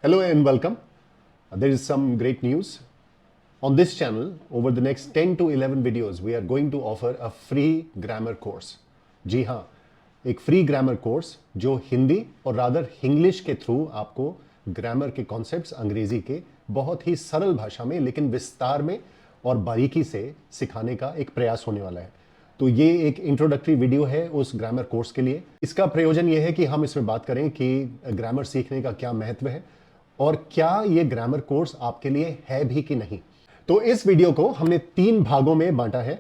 Hello and welcome. There is some great news. On this channel, over the next 10 to 11 videos, we are going to offer a free grammar course. जी हाँ, एक free grammar course जो हिंदी और rather English के through आपको grammar के concepts अंग्रेजी के बहुत ही सरल भाषा में लेकिन विस्तार में और बारीकी से सिखाने का एक प्रयास होने वाला है। तो ये एक इंट्रोडक्टरी वीडियो है उस ग्रामर कोर्स के लिए। इसका प्रयोजन ये है कि हम इसमें बात करें कि ग्रामर सीखने का क्या महत्व है और क्या ये ग्रामर कोर्स आपके लिए है भी कि नहीं। तो इस वीडियो को हमने 3 भागों में बांटा है।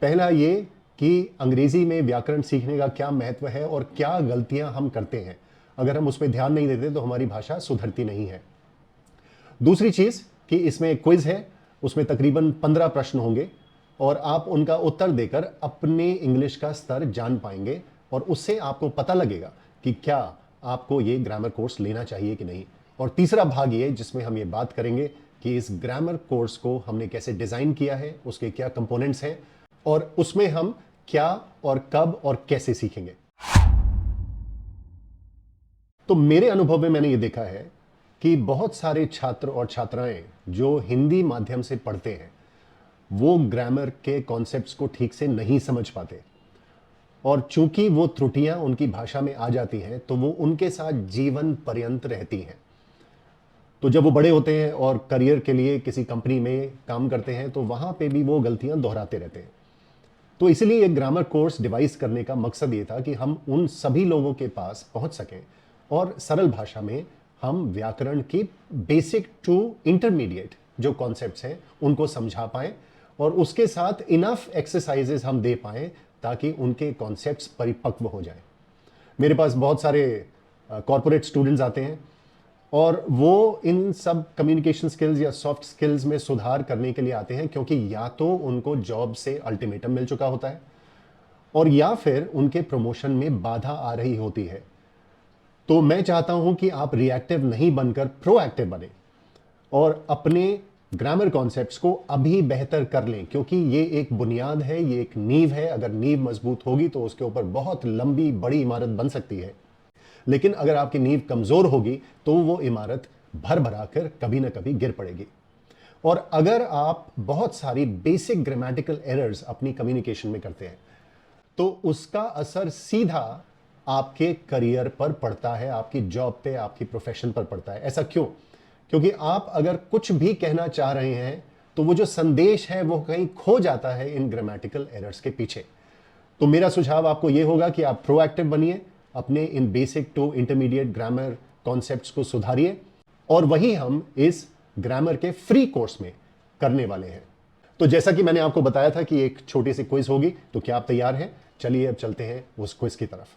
पहला ये कि अंग्रेजी में व्याकरण सीखने का क्या महत्व है और क्या गलतियां हम करते हैं, अगर हम उसमें ध्यान नहीं देते तो हमारी भाषा सुधरती नहीं है। दूसरी चीज कि इसमें एक क्विज है, उसमें तकरीबन 15 प्रश्न होंगे और आप उनका उत्तर देकर अपने इंग्लिश का स्तर जान पाएंगे और उससे आपको पता लगेगा कि क्या आपको ये ग्रामर कोर्स लेना चाहिए कि नहीं। और तीसरा भाग ये जिसमें हम ये बात करेंगे कि इस ग्रामर कोर्स को हमने कैसे डिजाइन किया है, उसके क्या कंपोनेंट्स हैं और उसमें हम क्या और कब और कैसे सीखेंगे। तो मेरे अनुभव में मैंने ये देखा है कि बहुत सारे छात्र और छात्राएं जो हिंदी माध्यम से पढ़ते हैं वो ग्रामर के कॉन्सेप्ट्स को ठीक से नहीं समझ पाते और चूंकि वो त्रुटियां उनकी भाषा में आ जाती हैं तो वो उनके साथ जीवन पर्यंत रहती हैं। तो जब वो बड़े होते हैं और करियर के लिए किसी कंपनी में काम करते हैं तो वहां पे भी वो गलतियां दोहराते रहते हैं। तो इसलिए ये ग्रामर कोर्स डिवाइस करने का मकसद ये था कि हम उन सभी लोगों के पास पहुंच सकें और सरल भाषा में हम व्याकरण की बेसिक टू इंटरमीडिएट जो कॉन्सेप्ट्स हैं उनको समझा पाएं और उसके साथ इनफ एक्सरसाइजेस हम दे पाएं ताकि उनके कॉन्सेप्ट्स परिपक्व हो जाएं। मेरे पास बहुत सारे कॉरपोरेट स्टूडेंट्स आते हैं और वो इन सब कम्युनिकेशन स्किल्स या सॉफ्ट स्किल्स में सुधार करने के लिए आते हैं क्योंकि या तो उनको जॉब से अल्टीमेटम मिल चुका होता है और या फिर उनके प्रमोशन में बाधा आ रही होती है। तो मैं चाहता हूं कि आप रिएक्टिव नहीं बनकर प्रोएक्टिव बने और अपने ग्रामर कॉन्सेप्ट्स को अभी बेहतर कर लें क्योंकि ये एक बुनियाद है, ये एक नींव है। अगर नींव मजबूत होगी तो उसके ऊपर बहुत लंबी बड़ी इमारत बन सकती है, लेकिन अगर आपकी नींव कमजोर होगी तो वो इमारत भर भरा कर कभी ना कभी गिर पड़ेगी। और अगर आप बहुत सारी बेसिक ग्रामेटिकल एरर्स अपनी कम्युनिकेशन में करते हैं तो उसका असर सीधा आपके करियर पर पड़ता है, आपकी जॉब पे, आपकी प्रोफेशन पर पड़ता है। ऐसा क्यों? क्योंकि आप अगर कुछ भी कहना चाह रहे हैं तो वो जो संदेश है वो कहीं खो जाता है इन ग्रामेटिकल एरर्स के पीछे। तो मेरा सुझाव आपको यह होगा कि आप प्रोएक्टिव बनिए, अपने इन basic to intermediate grammar concepts को सुधारिए और वही हम इस ग्रामर के फ्री कोर्स में करने वाले हैं। तो जैसा कि मैंने आपको बताया था कि एक छोटी सी क्विज होगी, तो क्या आप तैयार हैं? चलिए अब चलते हैं उस क्विज की तरफ।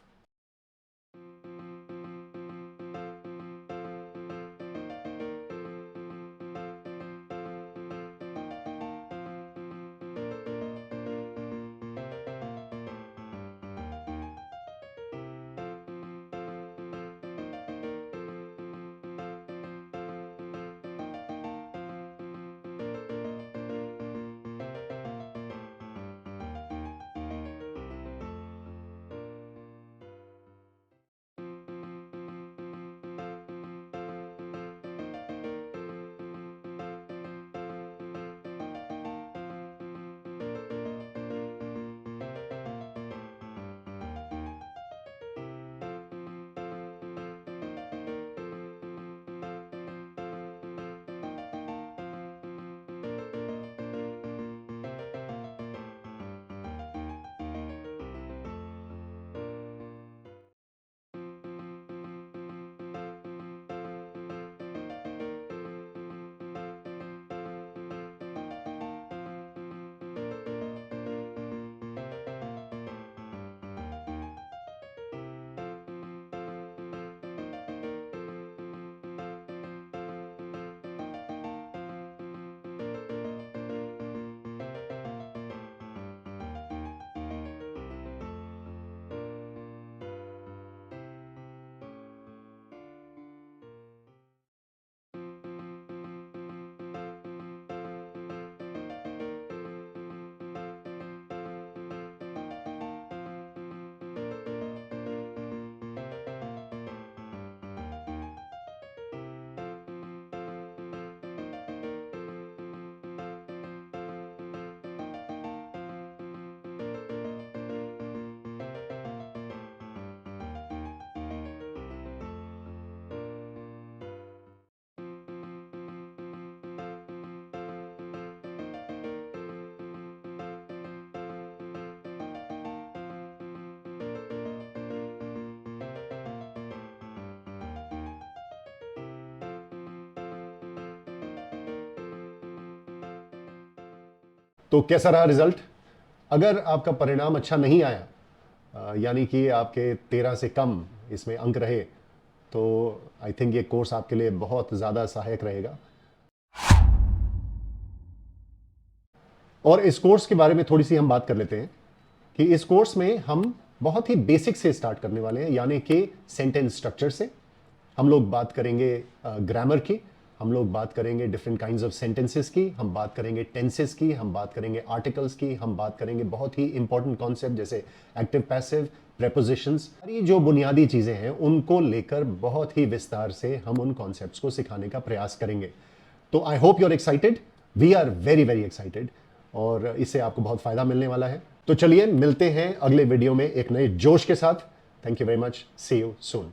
तो कैसा रहा रिजल्ट? अगर आपका परिणाम अच्छा नहीं आया, यानी कि आपके 13 से कम इसमें अंक रहे, तो आई थिंक ये कोर्स आपके लिए बहुत ज़्यादा सहायक रहेगा। और इस कोर्स के बारे में थोड़ी सी हम बात कर लेते हैं कि इस कोर्स में हम बहुत ही बेसिक से स्टार्ट करने वाले हैं, यानी कि सेंटेंस स्ट्रक्चर से। हम लोग बात करेंगे ग्रामर की, हम लोग बात करेंगे डिफरेंट काइंड्स ऑफ सेंटेंसेस की, हम बात करेंगे टेंसेस की, हम बात करेंगे आर्टिकल्स की, हम बात करेंगे बहुत ही इंपॉर्टेंट कॉन्सेप्ट जैसे एक्टिव पैसिव, प्रेपोजिशंस। सारी जो बुनियादी चीज़ें हैं उनको लेकर बहुत ही विस्तार से हम उन कॉन्सेप्ट्स को सिखाने का प्रयास करेंगे। तो I hope you are excited, we are very very excited, और इससे आपको बहुत फ़ायदा मिलने वाला है। तो चलिए मिलते हैं अगले वीडियो में एक नए जोश के साथ। Thank you very much, see you soon.